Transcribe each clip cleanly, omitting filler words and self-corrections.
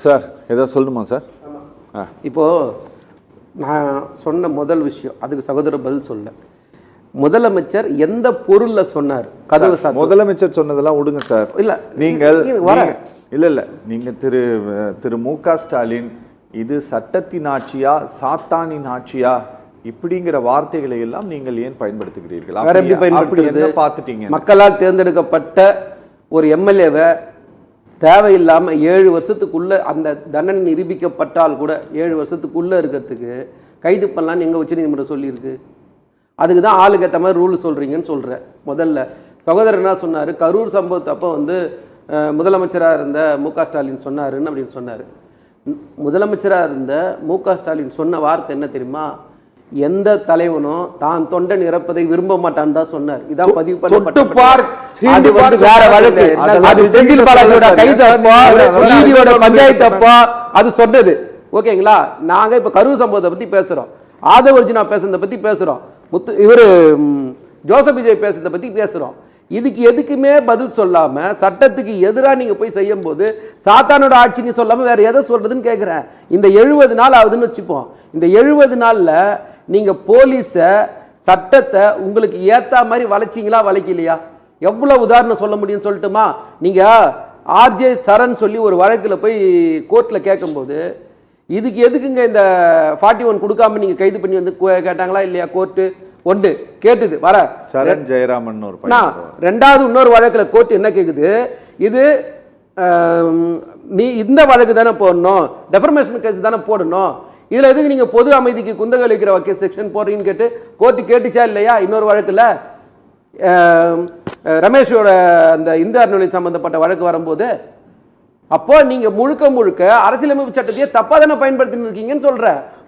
Sir ஏதாவது சொல்லணுமா sir? இப்போது நான் சொன்ன முதல் விஷயம் அதுக்கு சகோதரர் பதில் சொல்ல. முதலமைச்சர் எந்த பொருள்ல சொன்னார் கதவு சாத்து? முதலமைச்சர் சொன்னதெல்லாம் விடுங்க சார். இல்ல நீங்கள் இல்ல நீங்க திரு மு.க. ஸ்டாலின் இது சட்டத்தின் ஆட்சியா சாத்தானின் ஆட்சியா இப்படிங்கிற வார்த்தைகளை எல்லாம் நீங்கள் ஏன் பயன்படுத்துகிறீர்கள்? பார்த்துட்டீங்க. மக்களால் தேர்ந்தெடுக்கப்பட்ட ஒரு எம்எல்ஏவை தேவையில்லாம 7 வருஷத்துக்குள்ள அந்த தண்டனை நிரூபிக்கப்பட்டால் கூட 7 வருஷத்துக்குள்ள இருக்கிறதுக்கு கைது பண்ணலான்னு எங்க உச்சநீதிமன்றம் சொல்லியிருக்கு. அதுக்கு தான் ஆளுக்கு ஏற்ற மாதிரி ரூல் சொல்றீங்கன்னு சொல்றேன். முதல்ல சகோதரர் என்ன சொன்னாரு, கரூர் சம்பவத்து அப்போ முதலமைச்சராக இருந்த மு.க. ஸ்டாலின் சொன்னாருன்னு அப்படின்னு சொன்னார். முதலமைச்சராக இருந்த மு.க. ஸ்டாலின் சொன்ன வார்த்தை என்ன தெரியுமா? எந்த தலைவனும் தான் தொண்டன் இறப்பதை விரும்ப மாட்டான்னு தான் சொன்னார். இதான் பதிவு பண்ணப்பட்ட வேற வழக்கு. அது செந்தில் பாலாஜியோட கைது அப்போ, நீதியோட பஞ்சாயத்து அப்போ அது சொன்னது. ஓகேங்களா? நாங்க இப்ப கரூர் சம்பவத்தை பத்தி பேசுறோம், ஆதவர்ஜினா பேசுறதை பத்தி பேசுறோம், இவரு ஜோசப் விஜய் பேசுறதை பத்தி பேசுறோம். இதுக்கு எதுக்குமே பதில் சொல்லாம சட்டத்துக்கு எதிராக நீங்க போய் செய்யும் போது சாத்தானோட ஆட்சின்னு சொல்லாம வேற எதை சொல்றதுன்னு கேட்கிறேன். இந்த 70 நாள் ஆகுதுன்னு வச்சுப்போம். இந்த 70 நாள்ல நீங்க போலீஸ சட்டத்தை உங்களுக்கு ஏத்த மாதிரி வளைச்சிங்களா வளைக்கலையா? எவ்வளவு உதாரணம் சொல்ல முடியும்னு சொல்லட்டுமா? நீங்க ஆர்ஜே சரண் சொல்லி ஒரு வழக்கில் போய் கோர்ட்ல கேட்கும்போது இதுக்கு எதுக்குங்க இந்த 41 கொடுக்காம நீங்க கைது பண்ணி வந்து கேட்டாங்களா இல்லையா? கோர்ட்டு ஒன்று கேட்டுது வர சரண் ஜெயராமன் ரெண்டாவது இன்னொரு வழக்கில் கோர்ட் என்ன கேட்குது, இது நீ இந்த வழக்கு தானே போடணும், டெஃபர்மேஷன் கேஸ் தானே போடணும், இதுல எதுக்கு நீங்க பொது அமைதிக்கு குந்தகலிக்கிற வகை செக்ஷன் போடுறீங்கன்னு கேட்டு கோர்ட்டு கேட்டுச்சா இல்லையா? இன்னொரு வழக்குல ரமேஷோட அந்த இந்து அறநிலை சம்பந்தப்பட்ட வழக்கு வரும்போது அப்போ நீங்க முழுக்க அரசியலமைப்பு சட்டத்தையே தப்பா தானே பயன்படுத்தி இருக்கீங்கன்னு சொல்ற.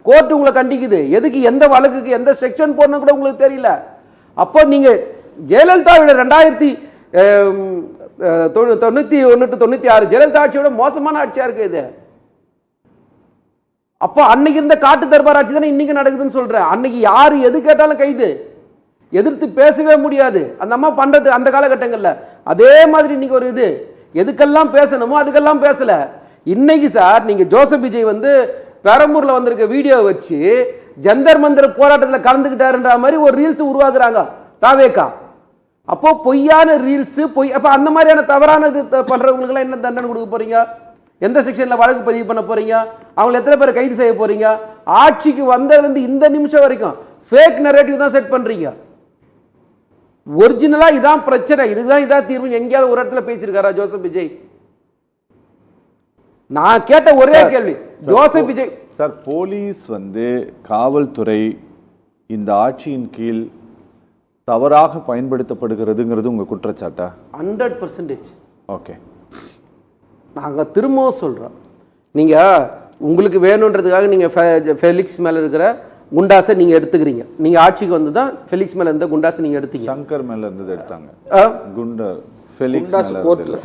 கோர்ட் உங்களை கண்டிக்குது. எதுக்கு எந்த வழக்குக்கு எந்த செக்ஷன் போடணும் கூட உங்களுக்கு தெரியல. அப்போ நீங்க ஜெயலலிதாவோட 1991 to 96 ஜெயலலிதா ஆட்சியோட மோசமான ஆட்சியா இருக்கு இது. அப்போ அன்னைக்கு இருந்த காட்டு தர்பார் ஆட்சி தானே இன்னைக்கு நடக்குதுன்னு சொல்றேன். அன்னைக்கு யாரு எது கேட்டாலும் கைது, எதிர்த்து பேசவே முடியாது அந்த அம்மா பண்றது அந்த காலகட்டங்கள்ல. அதே மாதிரி இன்னைக்கு ஒரு இது எதுக்கெல்லாம் பேசணுமோ அதுக்கெல்லாம் பேசல. இன்னைக்கு சார் நீங்க ஜோசப் விஜய் பெரம்பூர்ல வந்திருக்க வீடியோ வச்சு ஜந்தர் மந்திர போராட்டத்தில் கலந்துக்கிட்டாருன்ற மாதிரி ஒரு ரீல்ஸ் உருவாக்குறாங்க தாவேகா. அப்போ பொய்யான ரீல்ஸ் பொய். அப்ப அந்த மாதிரியான தவறானது பண்றவங்களுக்கு எல்லாம் என்ன தண்டனை கொடுக்க போறீங்க? எந்த செக்ஷன்ல வழக்கு பதிவு பண்ண போறீங்க? அவங்க எத்தனை பேரை கைது செய்ய போறீங்க? ஆட்சிக்கு வந்ததுல இருந்து இந்த நிமிஷம் வரைக்கும் ஃபேக் நரேட்டிவ் தான் செட் பண்றீங்க. ஒரிஜினலா இதான் பிரச்சனை, இதான் தீர்வு எங்கேயாவது ஒரு இடத்துல பேசியிருக்காரா ஜோசப் விஜய்? நான் கேட்ட ஒரே கேள்வி ஜோசப் விஜய் சார், போலீஸ் காவல்துறை இந்த ஆட்சியின் கீழ் தவறாக பயன்படுத்தப்படுகிறதுங்கிறது உங்க குற்றச்சாட்டா? 100%. ஓகே, நாங்க திரும்பவும் சொல்றோம், நீங்க உங்களுக்கு வேணுன்றதுக்காக நீங்க ஃபெலிக்ஸ் மேல இருக்கிற குண்டாசை நீங்க எடுத்துக்கிறீங்க. நீங்க ஆட்சிக்கு வந்து தான் ஃபெலிக்ஸ் மேல இருந்த குண்டாசை நீங்க எடுத்தீங்க. சங்கர் மேல இருந்தது எடுத்தாங்க. குண்டா ஃபெலிக்ஸ்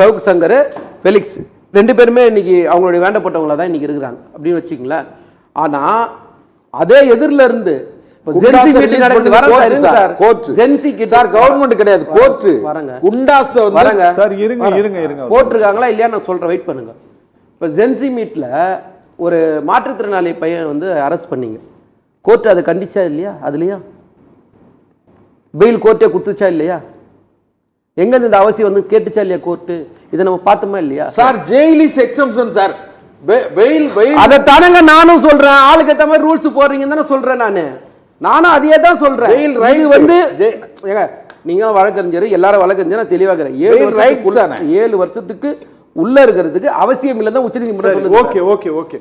சவுக் சங்கர் ஃபெலிக்ஸ் 2 பேருமே இன்னைக்கு அவங்களுடைய வேண்டப்பட்டவங்களா தான் இன்னைக்கு இருக்கிறாங்க அப்படின்னு வச்சுக்கங்களேன். ஆனா அதே எதிரில இருந்து போட்டிருக்காங்களா இல்லையா நான் சொல்றேன், வெயிட் பண்ணுங்க. இப்ப ஜென்சி மீட்ல ஒரு மாற்றுத்திறனாளி பையன் அரெஸ்ட் பண்ணீங்க, கோர்ட் அதை கண்டிச்சா இல்லையா? அதுலயா பெயில் கோர்ட்டே கொடுத்துச்சா இல்லையா? எங்க இந்த அவசியம் கேட்டுச்சா இல்லையா கோர்ட்டு? இதை நம்ம பார்த்தோமா இல்லையா? Sir jail is exemption sir. Bail அதை தானங்க நானும் சொல்றேன். ஆளுக்கு ஏத்த மாதிரி ரூல்ஸ் போடுறீங்கன்னு தானே சொல்றேன். நானும் அதையே தான் சொல்றேன். நீங்க வழக்கறிஞர், எல்லாரும் வழக்கறிஞர் தெளிவாக 7 வருஷத்துக்கு உள்ள இருக்கிறதுக்கு அவசியம் இல்லைன்னு உச்சநீதிமன்றம் சொல்லுது. Okay okay okay